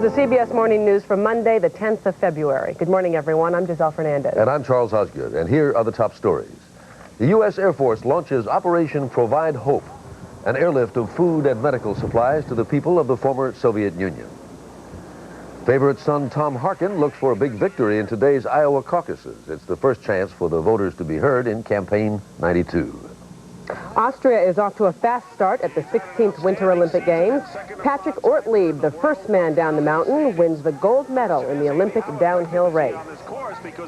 the CBS Morning News for Monday, the 10th of February. Good morning, everyone. I'm Giselle Fernandez. And I'm Charles Osgood. And here are the top stories. The U.S. Air Force launches Operation Provide Hope, an airlift of food and medical supplies to the people of the former Soviet Union. Favorite son Tom Harkin looks for a big victory in today's Iowa caucuses. It's the first chance for the voters to be heard in Campaign 92. Austria is off to a fast start at the 16th Winter Olympic Games. Patrick Ortlieb, the first man down the mountain, wins the gold medal in the Olympic downhill race.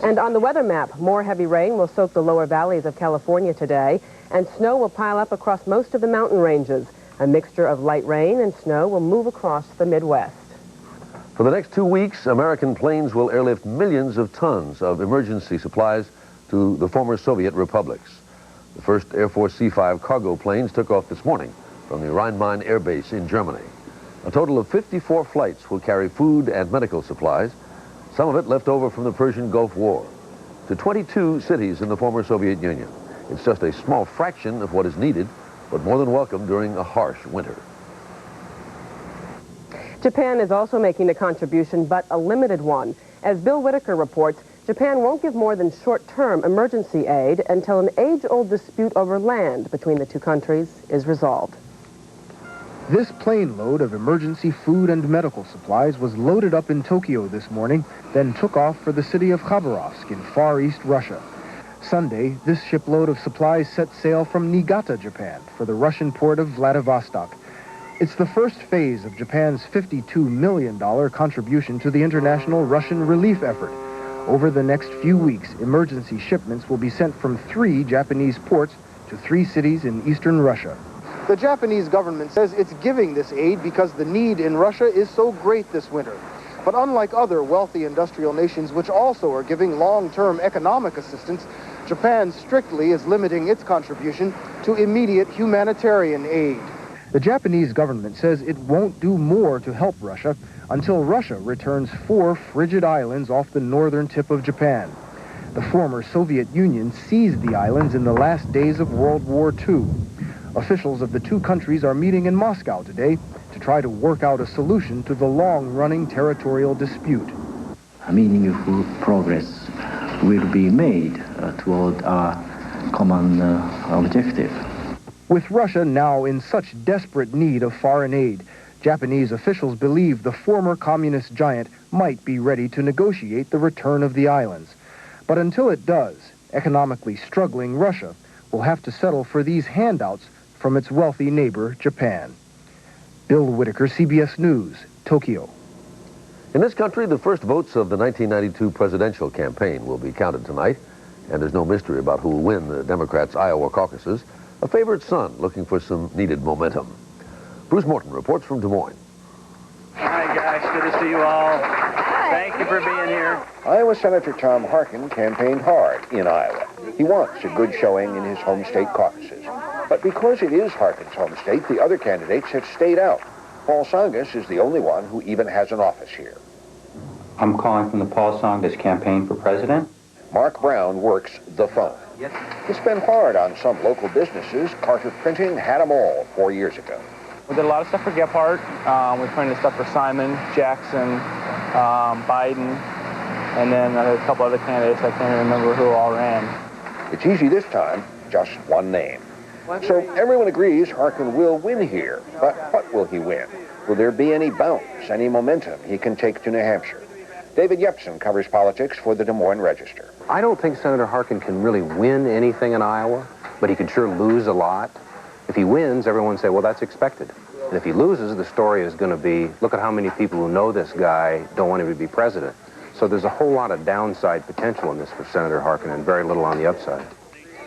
And on the weather map, more heavy rain will soak the lower valleys of California today, and snow will pile up across most of the mountain ranges. A mixture of light rain and snow will move across the Midwest. For the next 2 weeks, American planes will airlift millions of tons of emergency supplies to the former Soviet republics. The first Air Force C-5 cargo planes took off this morning from the Rhein-Main Air Base in Germany. A total of 54 flights will carry food and medical supplies, some of it left over from the Persian Gulf War, to 22 cities in the former Soviet Union. It's just a small fraction of what is needed, but more than welcome during a harsh winter. Japan is also making a contribution, but a limited one. As Bill Whitaker reports, Japan won't give more than short-term emergency aid until an age-old dispute over land between the two countries is resolved. This plane load of emergency food and medical supplies was loaded up in Tokyo this morning, then took off for the city of Khabarovsk in Far East Russia. Sunday, this shipload of supplies set sail from Niigata, Japan, for the Russian port of Vladivostok. It's the first phase of Japan's $52 million contribution to the international Russian relief effort. Over the next few weeks, emergency shipments will be sent from 3 Japanese ports to 3 cities in eastern Russia. The Japanese government says it's giving this aid because the need in Russia is so great this winter. But unlike other wealthy industrial nations which also are giving long-term economic assistance, Japan strictly is limiting its contribution to immediate humanitarian aid. The Japanese government says it won't do more to help Russia until Russia returns 4 frigid islands off the northern tip of Japan. The former Soviet Union seized the islands in the last days of World War II. Officials of the two countries are meeting in Moscow today to try to work out a solution to the long-running territorial dispute. A meaningful progress will be made toward our common objective. With Russia now in such desperate need of foreign aid, Japanese officials believe the former communist giant might be ready to negotiate the return of the islands. But until it does, economically struggling Russia will have to settle for these handouts from its wealthy neighbor, Japan. Bill Whitaker, CBS News, Tokyo. In this country, the first votes of the 1992 presidential campaign will be counted tonight, and there's no mystery about who will win the Democrats' Iowa caucuses. A favorite son looking for some needed momentum. Bruce Morton reports from Des Moines. Hi, guys. Good to see you all. Thank you for being here. Iowa Senator Tom Harkin campaigned hard in Iowa. He wants a good showing in his home state caucuses. But because it is Harkin's home state, the other candidates have stayed out. Paul Tsongas is the only one who even has an office here. I'm calling from the Paul Tsongas campaign for president. Mark Brown works the phone. He's been hard on some local businesses. Carter Printing had them all 4 years ago. We did a lot of stuff for Gephardt. We printed stuff for Simon, Jackson, Biden, and then a couple other candidates. I can't remember who all ran. It's easy this time, just one name. So everyone agrees Harkin will win here. But what will he win? Will there be any bounce, any momentum he can take to New Hampshire? David Yepsen covers politics for the Des Moines Register. I don't think Senator Harkin can really win anything in Iowa, but he can sure lose a lot. If he wins, everyone say, well, that's expected. And if he loses, the story is going to be, look at how many people who know this guy don't want him to be president. So there's a whole lot of downside potential in this for Senator Harkin and very little on the upside.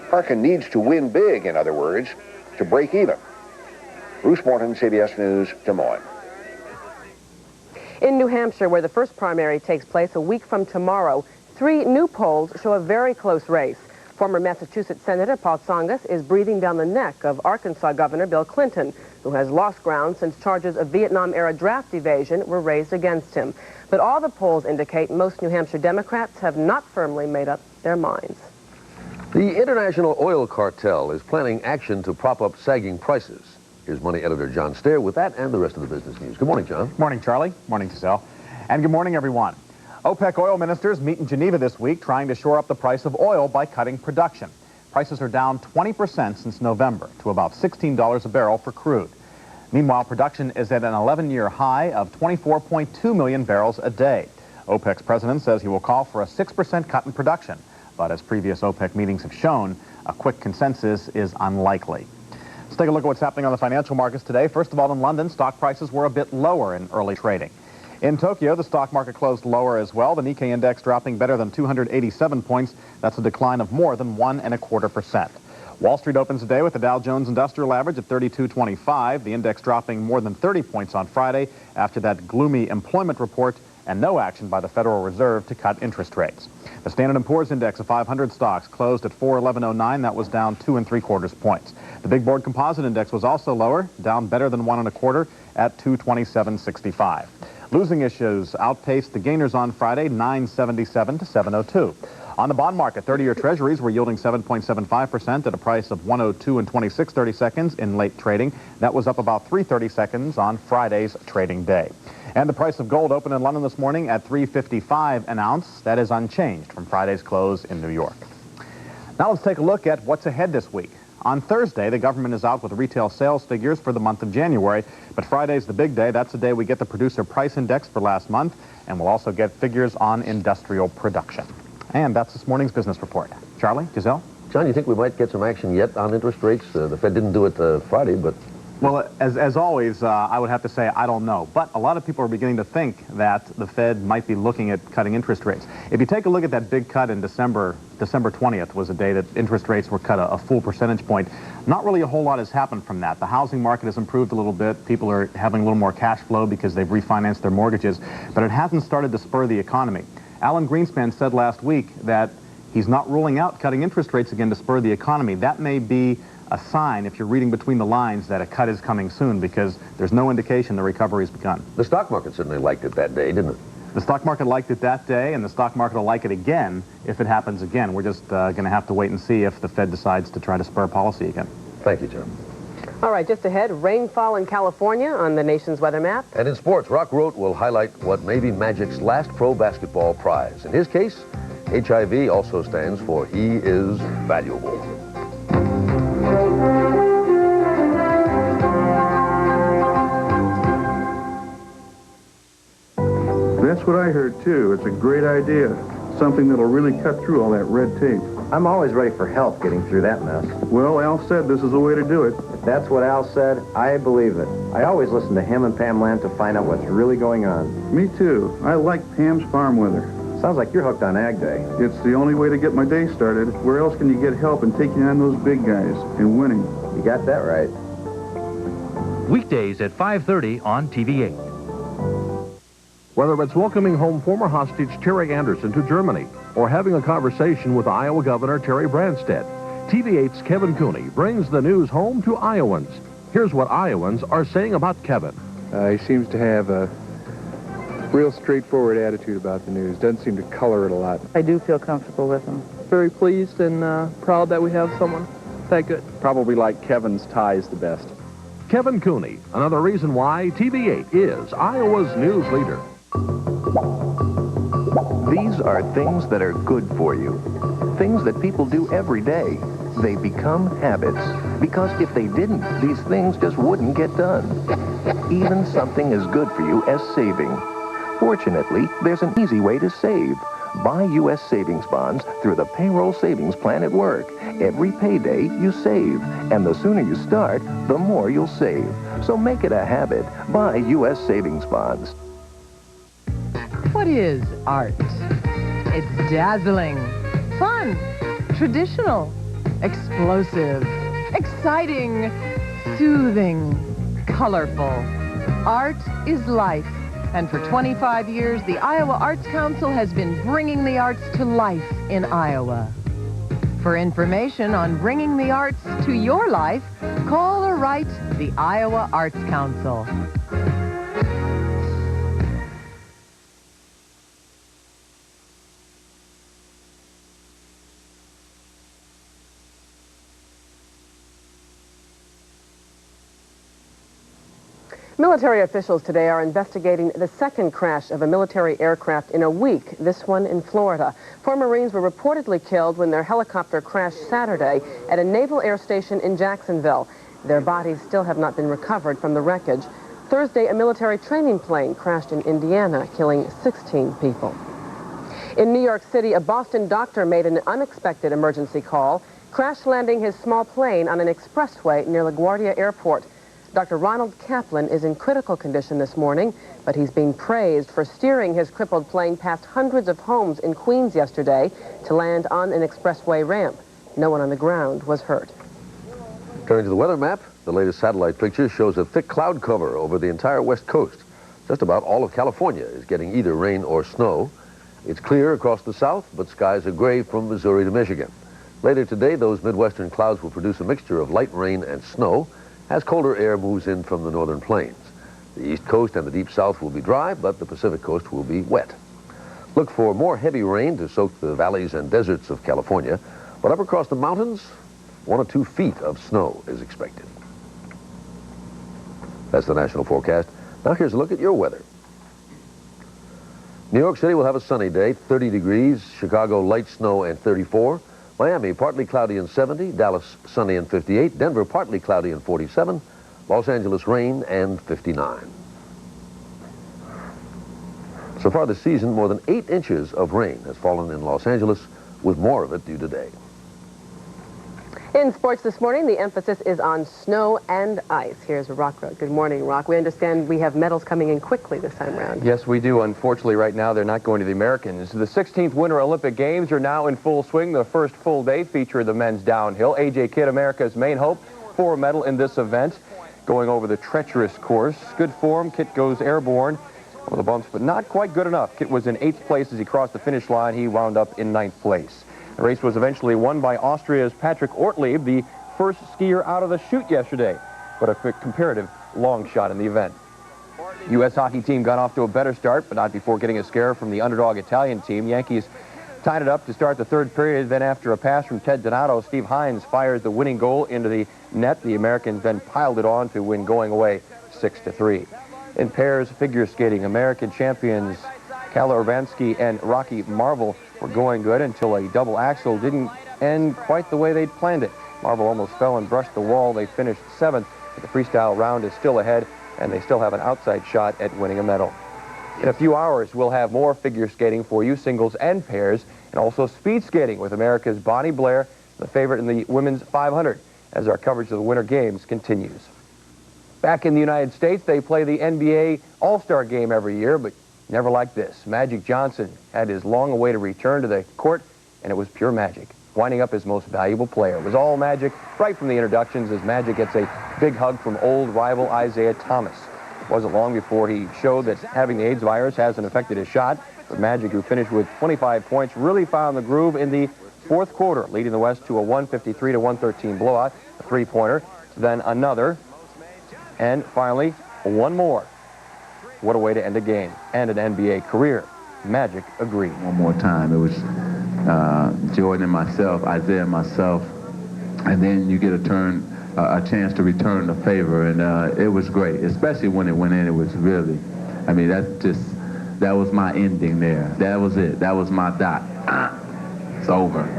Harkin needs to win big, in other words, to break even. Bruce Morton, CBS News, Des Moines. In New Hampshire, where the first primary takes place a week from tomorrow, 3 new polls show a very close race. Former Massachusetts Senator Paul Tsongas is breathing down the neck of Arkansas Governor Bill Clinton, who has lost ground since charges of Vietnam-era draft evasion were raised against him. But all the polls indicate most New Hampshire Democrats have not firmly made up their minds. The international oil cartel is planning action to prop up sagging prices. Here's Money editor John Stair with that and the rest of the business news. Good morning, John. Morning, Charlie. Morning, Giselle. And good morning, everyone. OPEC oil ministers meet in Geneva this week trying to shore up the price of oil by cutting production. Prices are down 20% since November to about $16 a barrel for crude. Meanwhile, production is at an 11-year high of 24.2 million barrels a day. OPEC's president says he will call for a 6% cut in production. But as previous OPEC meetings have shown, a quick consensus is unlikely. Let's take a look at what's happening on the financial markets today. First of all, in London, stock prices were a bit lower in early trading. In Tokyo, the stock market closed lower as well. The Nikkei index dropping better than 287 points. That's a decline of more than 1.25%. Wall Street opens today with the Dow Jones Industrial Average at 3225. The index dropping more than 30 points on Friday after that gloomy employment report and no action by the Federal Reserve to cut interest rates. The Standard & Poor's index of 500 stocks closed at 411.09. That was down 2 3/4 points. The Big Board Composite Index was also lower, down better than 1 1/4 at 227.65. Losing issues outpaced the gainers on Friday, 977 to 702. On the bond market, 30-year treasuries were yielding 7.75% at a price of 102 and 26 seconds in late trading. That was up about 3 seconds on Friday's trading day. And the price of gold opened in London this morning at $3.55 an ounce. That is unchanged from Friday's close in New York. Now let's take a look at what's ahead this week. On Thursday, the government is out with retail sales figures for the month of January, but Friday's the big day. That's the day we get the Producer Price Index for last month, and we'll also get figures on industrial production. And that's this morning's business report. Charlie, Giselle? John, you think we might get some action yet on interest rates? The Fed didn't do it Friday, but... Well, as always, I would have to say I don't know. But a lot of people are beginning to think that the Fed might be looking at cutting interest rates. If you take a look at that big cut in December 20th was a day that interest rates were cut a full percentage point. Not really a whole lot has happened from that. The housing market has improved a little bit. People are having a little more cash flow because they've refinanced their mortgages. But it hasn't started to spur the economy. Alan Greenspan said last week that he's not ruling out cutting interest rates again to spur the economy. That may be a sign, if you're reading between the lines, that a cut is coming soon because there's no indication the recovery has begun. The stock market certainly liked it that day, didn't it? The stock market liked it that day, and the stock market will like it again if it happens again. We're just going to have to wait and see if the Fed decides to try to spur policy again. Thank you, John. All right, just ahead, rainfall in California on the nation's weather map. And in sports, Rote will highlight what may be Magic's last pro basketball prize. In his case, HIV also stands for he is valuable. That's what I heard, too. It's a great idea. Something that'll really cut through all that red tape. I'm always ready for help getting through that mess. Well, Al said this is the way to do it. If that's what Al said, I believe it. I always listen to him and Pam Lamb to find out what's really going on. Me, too. I like Pam's farm weather. Sounds like you're hooked on Ag Day. It's the only way to get my day started. Where else can you get help in taking on those big guys and winning? You got that right. Weekdays at 5:30 on TV8. Whether it's welcoming home former hostage Terry Anderson to Germany or having a conversation with Iowa Governor Terry Branstad, TV8's Kevin Cooney brings the news home to Iowans. Here's what Iowans are saying about Kevin. He seems to have a real straightforward attitude about the news. Doesn't seem to color it a lot. I do feel comfortable with him. Very pleased and proud that we have someone that good. Probably like Kevin's ties the best. Kevin Cooney, another reason why TV8 is Iowa's news leader. These are things that are good for you. Things that people do every day. They become habits. Because if they didn't, these things just wouldn't get done. Even something as good for you as saving. Fortunately, there's an easy way to save. Buy U.S. savings bonds through the payroll savings plan at work. Every payday, you save. And the sooner you start, the more you'll save. So make it a habit. Buy U.S. savings bonds. What is art? It's dazzling, fun, traditional, explosive, exciting, soothing, colorful. Art is life. And for 25 years, the Iowa Arts Council has been bringing the arts to life in Iowa. For information on bringing the arts to your life, call or write the Iowa Arts Council. Military officials today are investigating the second crash of a military aircraft in a week, this one in Florida. 4 Marines were reportedly killed when their helicopter crashed Saturday at a naval air station in Jacksonville. Their bodies still have not been recovered from the wreckage. Thursday, a military training plane crashed in Indiana, killing 16 people. In New York City, a Boston doctor made an unexpected emergency call, crash landing his small plane on an expressway near LaGuardia Airport. Dr. Ronald Kaplan is in critical condition this morning, but he's being praised for steering his crippled plane past hundreds of homes in Queens yesterday to land on an expressway ramp. No one on the ground was hurt. Turning to the weather map, the latest satellite picture shows a thick cloud cover over the entire west coast. Just about all of California is getting either rain or snow. It's clear across the south, but skies are gray from Missouri to Michigan. Later today, those Midwestern clouds will produce a mixture of light rain and snow as colder air moves in from the northern plains. The east coast and the deep south will be dry, but the Pacific coast will be wet. Look for more heavy rain to soak the valleys and deserts of California, but up across the mountains, 1 or 2 feet of snow is expected. That's the national forecast. Now here's a look at your weather. New York City will have a sunny day, 30 degrees. Chicago, light snow and 34. Miami, partly cloudy and 70. Dallas, sunny and 58. Denver, partly cloudy and 47. Los Angeles, rain and 59. So far this season, more than 8 inches of rain has fallen in Los Angeles, with more of it due today. In sports this morning, the emphasis is on snow and ice. Here's Rock Road. Good morning, Rock. We understand we have medals coming in quickly this time around. Yes, we do. Unfortunately, right now, they're not going to the Americans. The 16th Winter Olympic Games are now in full swing. The first full day featured the men's downhill. A.J. Kidd, America's main hope for a medal in this event, going over the treacherous course. Good form. Kidd goes airborne over the bumps, but not quite good enough. Kidd was in 8th place as he crossed the finish line. He wound up in 9th place. The race was eventually won by Austria's Patrick Ortlieb, the first skier out of the chute yesterday, but a comparative long shot in the event. The U.S. hockey team got off to a better start, but not before getting a scare from the underdog Italian team. Yankees tied it up to start the third period. Then after a pass from Ted Donato, Steve Hines fires the winning goal into the net. The Americans then piled it on to win going away 6-3. In pairs figure skating, American champions Kalle Urbanski and Rocky Marvel were going good until a double axel didn't end quite the way they'd planned it. Marvel almost fell and brushed the wall. They finished 7th, but the freestyle round is still ahead, and they still have an outside shot at winning a medal. In a few hours, we'll have more figure skating for you, singles and pairs, and also speed skating with America's Bonnie Blair, the favorite in the women's 500, as our coverage of the Winter Games continues. Back in the United States, they play the NBA All-Star Game every year, but never like this. Magic Johnson had his long-awaited return to the court, and it was pure magic, winding up his most valuable player. It was all magic right from the introductions as Magic gets a big hug from old rival Isaiah Thomas. It wasn't long before he showed that having the AIDS virus hasn't affected his shot, but Magic, who finished with 25 points, really found the groove in the fourth quarter, leading the West to a 153-113 blowout, a three-pointer, then another, and finally one more. What a way to end a game and an NBA career. Magic agreed. One more time. It was Jordan and myself, Isaiah and myself, and then you get a chance to return the favor, and it was great, especially when it went in. It was really, I mean, that was my ending there. That was it. That was my dot. It's over.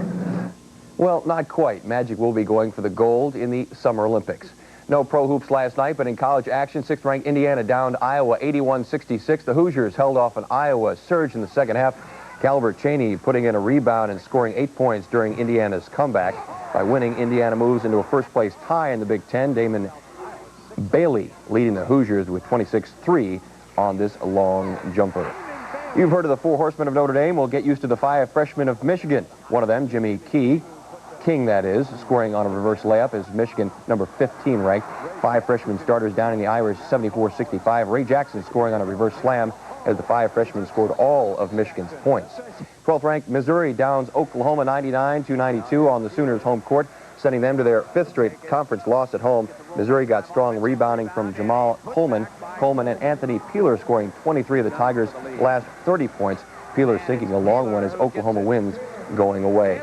Well, not quite. Magic will be going for the gold in the Summer Olympics. No pro hoops last night, but in college action, 6th-ranked Indiana downed Iowa 81-66. The Hoosiers held off an Iowa surge in the second half. Calvert Chaney putting in a rebound and scoring 8 points during Indiana's comeback. By winning, Indiana moves into a first-place tie in the Big Ten. Damon Bailey leading the Hoosiers with 26-3 on this long jumper. You've heard of the 4 horsemen of Notre Dame. We'll get used to the 5 freshmen of Michigan. One of them, Jimmy King, that is, scoring on a reverse layup is Michigan, number 15 ranked. 5 freshman starters down in the Irish, 74-65. Ray Jackson scoring on a reverse slam as the 5 freshmen scored all of Michigan's points. 12th ranked Missouri downs Oklahoma 99-92 on the Sooners' home court, sending them to their 5th straight conference loss at home. Missouri got strong rebounding from Jamal Coleman. Coleman and Anthony Peeler scoring 23 of the Tigers' last 30 points. Peeler sinking a long one as Oklahoma wins going away.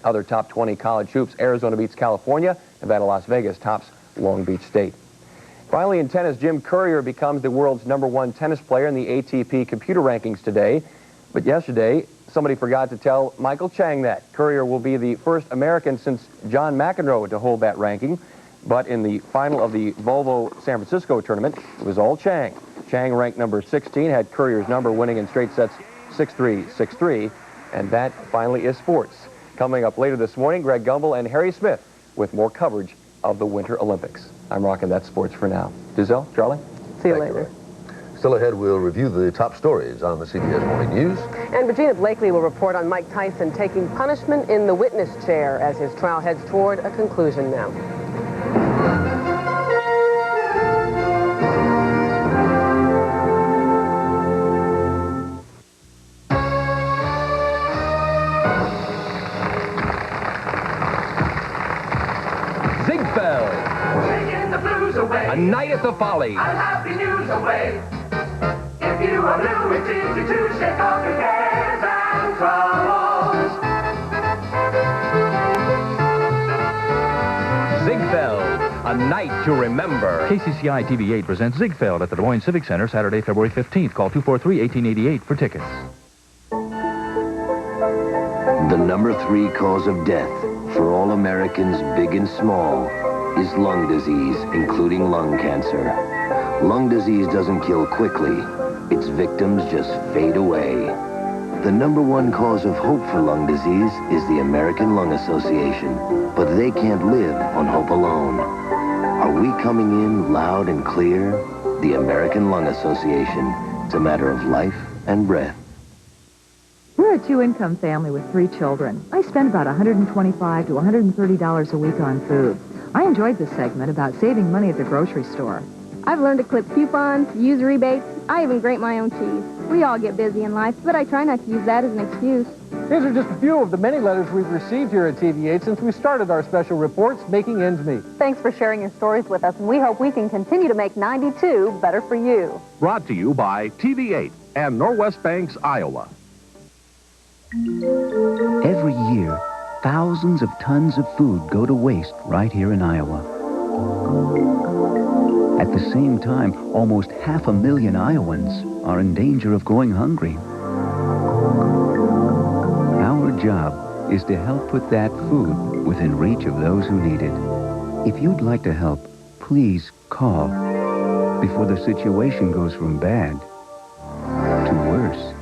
Other top 20 college hoops, Arizona beats California, Nevada Las Vegas tops Long Beach State. Finally, in tennis, Jim Courier becomes the world's #1 tennis player in the ATP computer rankings today. But yesterday, somebody forgot to tell Michael Chang that. Courier will be the first American since John McEnroe to hold that ranking. But in the final of the Volvo San Francisco tournament, it was all Chang. Chang, ranked number 16, had Courier's number, winning in straight sets 6-3, 6-3. And that finally is sports. Coming up later this morning, Greg Gumbel and Harry Smith with more coverage of the Winter Olympics. I'm rocking that sports for now. Giselle, Charlie? See you later. Still ahead, we'll review the top stories on the CBS Morning News. And Regina Blakely will report on Mike Tyson taking punishment in the witness chair as his trial heads toward a conclusion now. A night at the Folly. Happy news away. If you are blue, it's easy to shake off your cares and troubles. Ziegfeld, a night to remember. KCCI TV8 presents Ziegfeld at the Des Moines Civic Center Saturday, February 15th. Call 243-1888 for tickets. The number 3 cause of death for all Americans, big and small, is lung disease, including lung cancer. Lung disease doesn't kill quickly. Its victims just fade away. The number 1 cause of hope for lung disease is the American Lung Association, but they can't live on hope alone. Are we coming in loud and clear? The American Lung Association. It's a matter of life and breath. We're a 2-income family with 3 children. I spend about $125 to $130 a week on food. I enjoyed this segment about saving money at the grocery store. I've learned to clip coupons, use rebates. I even grate my own cheese. We all get busy in life, but I try not to use that as an excuse. These are just a few of the many letters we've received here at TV8 since we started our special reports, Making Ends Meet. Thanks for sharing your stories with us, and we hope we can continue to make 92 better for you. Brought to you by TV8 and Norwest Banks, Iowa. Every year, thousands of tons of food go to waste right here in Iowa. At the same time, almost 500,000 Iowans are in danger of going hungry. Our job is to help put that food within reach of those who need it. If you'd like to help, please call before the situation goes from bad to worse.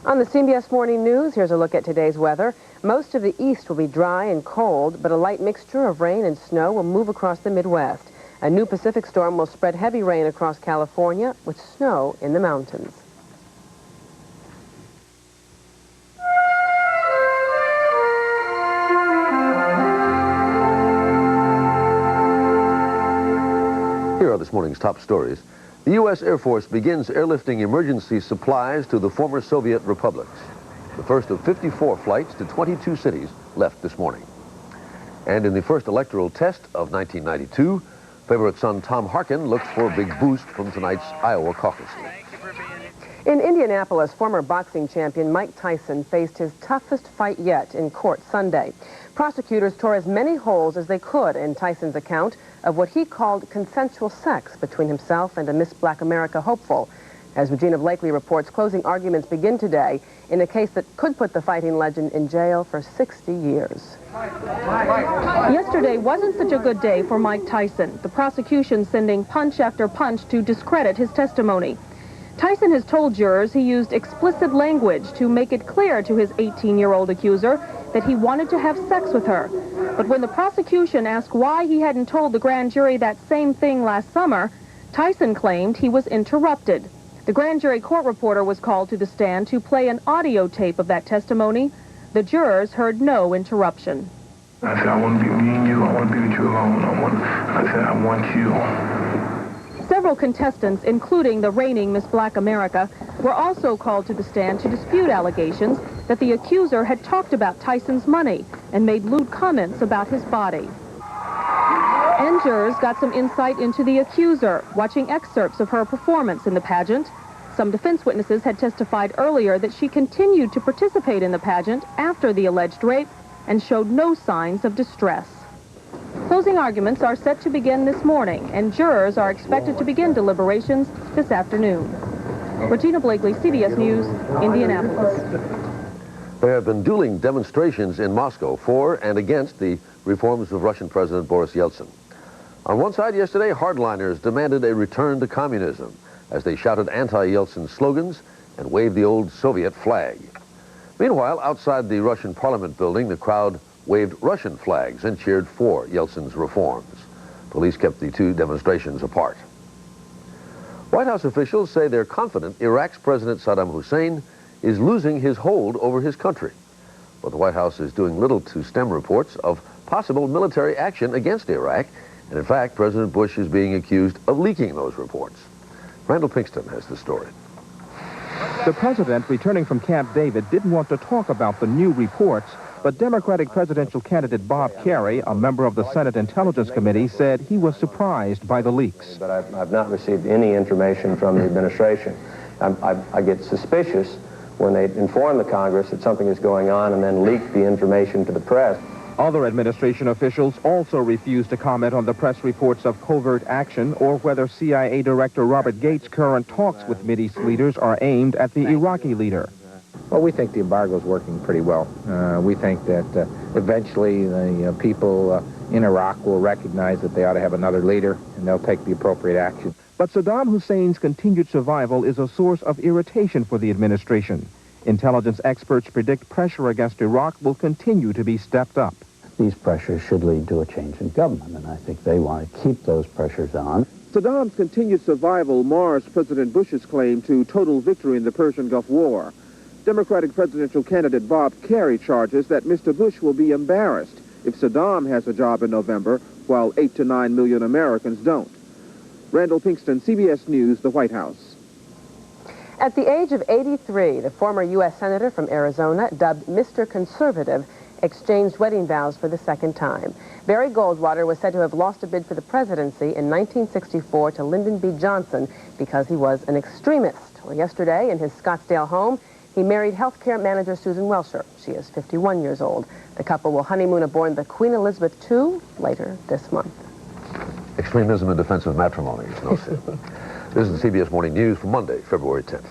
On the CBS Morning News, here's a look at today's weather. Most of the east will be dry and cold, but a light mixture of rain and snow will move across the Midwest. A new Pacific storm will spread heavy rain across California with snow in the mountains. Here are this morning's top stories. The U.S. Air Force begins airlifting emergency supplies to the former Soviet republics. The first of 54 flights to 22 cities left this morning. And in the first electoral test of 1992, favorite son Tom Harkin looks for a big boost from tonight's Iowa caucuses. In Indianapolis, former boxing champion Mike Tyson faced his toughest fight yet in court Sunday. Prosecutors tore as many holes as they could in Tyson's account of what he called consensual sex between himself and a Miss Black America hopeful. As Regina Blakely reports, closing arguments begin today in a case that could put the fighting legend in jail for 60 years. Yesterday wasn't such a good day for Mike Tyson, the prosecution sending punch after punch to discredit his testimony. Tyson has told jurors he used explicit language to make it clear to his 18-year-old accuser that he wanted to have sex with her. But when the prosecution asked why he hadn't told the grand jury that same thing last summer, Tyson claimed he was interrupted. The grand jury court reporter was called to the stand to play an audio tape of that testimony. The jurors heard no interruption. I said, I want to be me and you. I want to be with you alone. I said, I want you. Several contestants, including the reigning Miss Black America, were also called to the stand to dispute allegations that the accuser had talked about Tyson's money and made lewd comments about his body. And jurors got some insight into the accuser, watching excerpts of her performance in the pageant. Some defense witnesses had testified earlier that she continued to participate in the pageant after the alleged rape and showed no signs of distress. Closing arguments are set to begin this morning, and jurors are expected to begin deliberations this afternoon. Regina Blakely, CBS News, Indianapolis. There have been dueling demonstrations in Moscow for and against the reforms of Russian President Boris Yeltsin. On one side yesterday, hardliners demanded a return to communism as they shouted anti-Yeltsin slogans and waved the old Soviet flag. Meanwhile, outside the Russian Parliament building, the crowd waved Russian flags and cheered for Yeltsin's reforms. Police kept the two demonstrations apart. White House officials say they're confident Iraq's President Saddam Hussein is losing his hold over his country. But the White House is doing little to stem reports of possible military action against Iraq. And in fact, President Bush is being accused of leaking those reports. Randall Pinkston has the story. The president, returning from Camp David, didn't want to talk about the new reports, but Democratic presidential candidate Bob Kerrey, a member of the Senate Intelligence Committee, said he was surprised by the leaks. But I've not received any information from the administration. I get suspicious when they inform the Congress that something is going on and then leak the information to the press. Other administration officials also refused to comment on the press reports of covert action or whether CIA Director Robert Gates' current talks with Mideast leaders are aimed at the Iraqi leader. Well, we think the embargo is working pretty well. We think that eventually the people in Iraq will recognize that they ought to have another leader, and they'll take the appropriate action. But Saddam Hussein's continued survival is a source of irritation for the administration. Intelligence experts predict pressure against Iraq will continue to be stepped up. These pressures should lead to a change in government, and I think they want to keep those pressures on. Saddam's continued survival mars President Bush's claim to total victory in the Persian Gulf War. Democratic presidential candidate Bob Kerrey charges that Mr. Bush will be embarrassed if Saddam has a job in November, while 8 to 9 million Americans don't. Randall Pinkston, CBS News, the White House. At the age of 83, the former U.S. Senator from Arizona, dubbed Mr. Conservative, exchanged wedding vows for the second time. Barry Goldwater was said to have lost a bid for the presidency in 1964 to Lyndon B. Johnson because he was an extremist. Well, yesterday, in his Scottsdale home, he married healthcare manager Susan Welcher. She is 51 years old. The couple will honeymoon aboard the Queen Elizabeth II later this month. Extremism in defense of matrimony is no sin. This is the CBS Morning News for Monday, February 10th.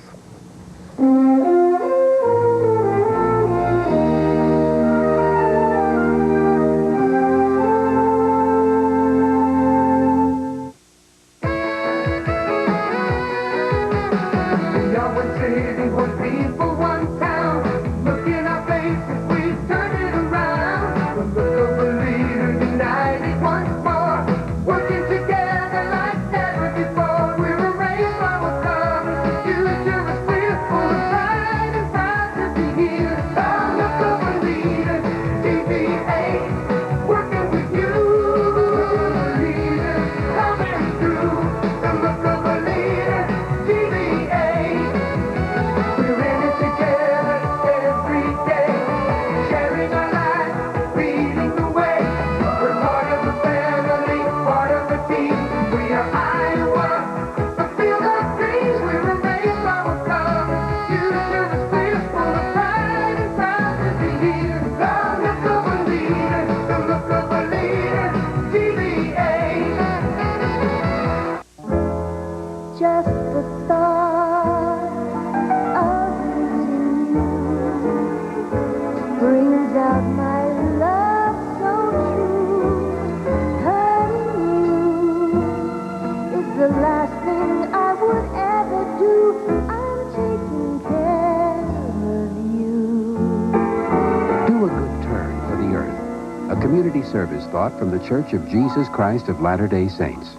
Service thought from the Church of Jesus Christ of Latter-day Saints.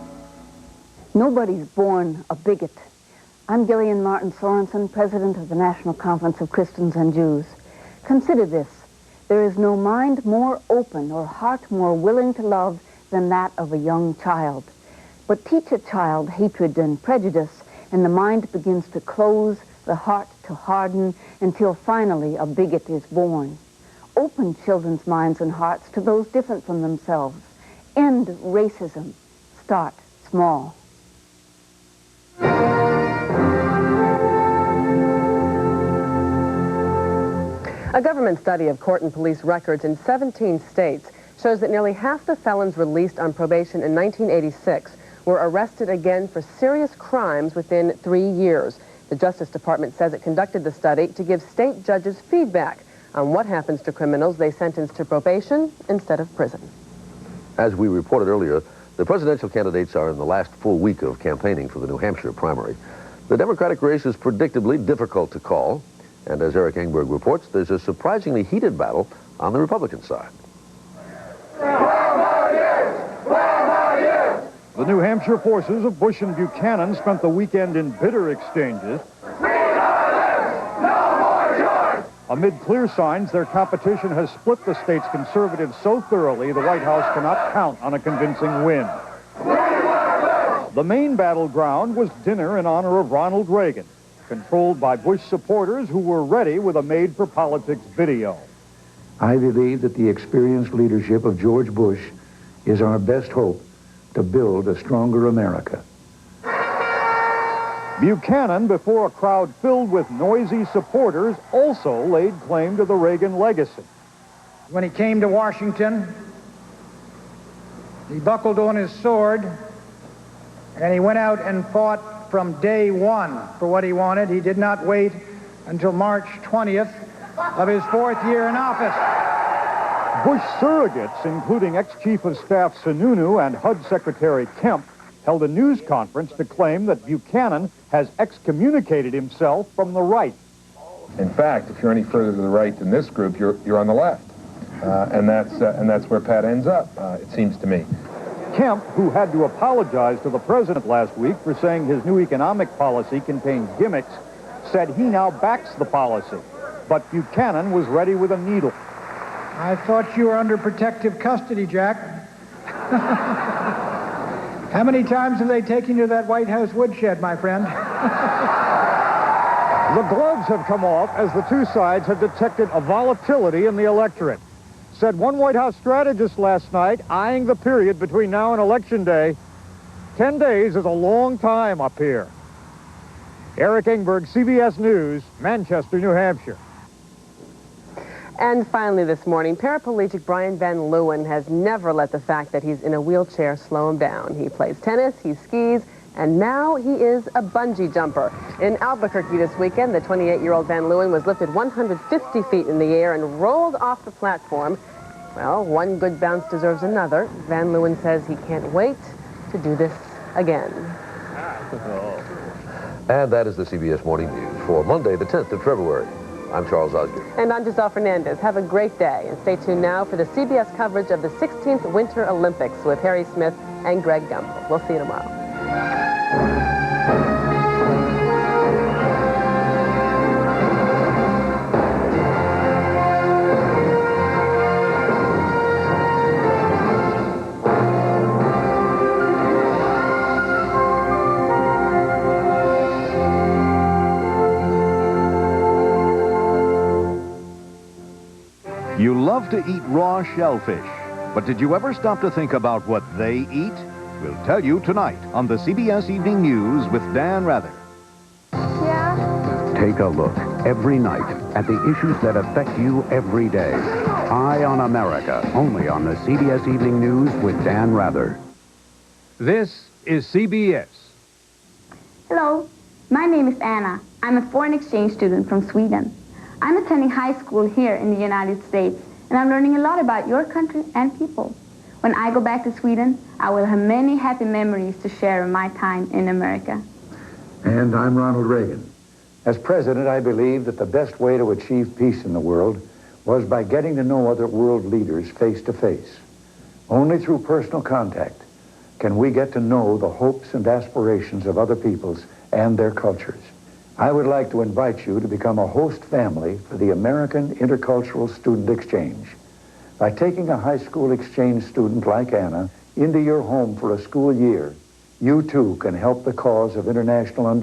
Nobody's born a bigot. I'm Gillian Martin Sorensen, president of the National Conference of Christians and Jews. Consider this. There is no mind more open or heart more willing to love than that of a young child. But teach a child hatred and prejudice, and the mind begins to close, the heart to harden, until finally a bigot is born. Open children's minds and hearts to those different from themselves. End racism. Start small. A government study of court and police records in 17 states shows that nearly half the felons released on probation in 1986 were arrested again for serious crimes within 3 years. The Justice Department says it conducted the study to give state judges feedback on what happens to criminals they sentence to probation instead of prison. As we reported earlier, the presidential candidates are in the last full week of campaigning for the New Hampshire primary. The Democratic race is predictably difficult to call, and as Eric Engberg reports, there's a surprisingly heated battle on the Republican side. The New Hampshire forces of Bush and Buchanan spent the weekend in bitter exchanges. Amid clear signs, their competition has split the state's conservatives so thoroughly the White House cannot count on a convincing win. The main battleground was dinner in honor of Ronald Reagan, controlled by Bush supporters who were ready with a made-for-politics video. I believe that the experienced leadership of George Bush is our best hope to build a stronger America. Buchanan, before a crowd filled with noisy supporters, also laid claim to the Reagan legacy. When he came to Washington, he buckled on his sword, and he went out and fought from day one for what he wanted. He did not wait until March 20th of his 4th year in office. Bush surrogates, including ex-Chief of Staff Sununu and HUD Secretary Kemp, held a news conference to claim that Buchanan has excommunicated himself from the right. In fact, if you're any further to the right than this group, you're on the left. And that's where Pat ends up, it seems to me. Kemp, who had to apologize to the president last week for saying his new economic policy contained gimmicks, said he now backs the policy. But Buchanan was ready with a needle. I thought you were under protective custody, Jack. How many times have they taken you to that White House woodshed, my friend? The gloves have come off as the two sides have detected a volatility in the electorate. Said one White House strategist last night, eyeing the period between now and Election Day, 10 days is a long time up here. Eric Engberg, CBS News, Manchester, New Hampshire. And finally this morning, paraplegic Brian Van Leeuwen has never let the fact that he's in a wheelchair slow him down. He plays tennis, he skis, and now he is a bungee jumper. In Albuquerque this weekend, the 28-year-old Van Leeuwen was lifted 150 feet in the air and rolled off the platform. Well, one good bounce deserves another. Van Leeuwen says he can't wait to do this again. And that is the CBS Morning News for Monday, the 10th of February. I'm Charles Osgood. And I'm Giselle Fernandez. Have a great day. And stay tuned now for the CBS coverage of the 16th Winter Olympics with Harry Smith and Greg Gumbel. We'll see you tomorrow. You love to eat raw shellfish, but did you ever stop to think about what they eat? We'll tell you tonight on the CBS Evening News with Dan Rather. Yeah? Take a look every night at the issues that affect you every day. Eye on America, only on the CBS Evening News with Dan Rather. This is CBS. Hello, my name is Anna. I'm a foreign exchange student from Sweden. I'm attending high school here in the United States, and I'm learning a lot about your country and people. When I go back to Sweden, I will have many happy memories to share of my time in America. And I'm Ronald Reagan. As president, I believe that the best way to achieve peace in the world was by getting to know other world leaders face to face. Only through personal contact can we get to know the hopes and aspirations of other peoples and their cultures. I would like to invite you to become a host family for the American Intercultural Student Exchange. By taking a high school exchange student like Anna into your home for a school year, you too can help the cause of international understanding.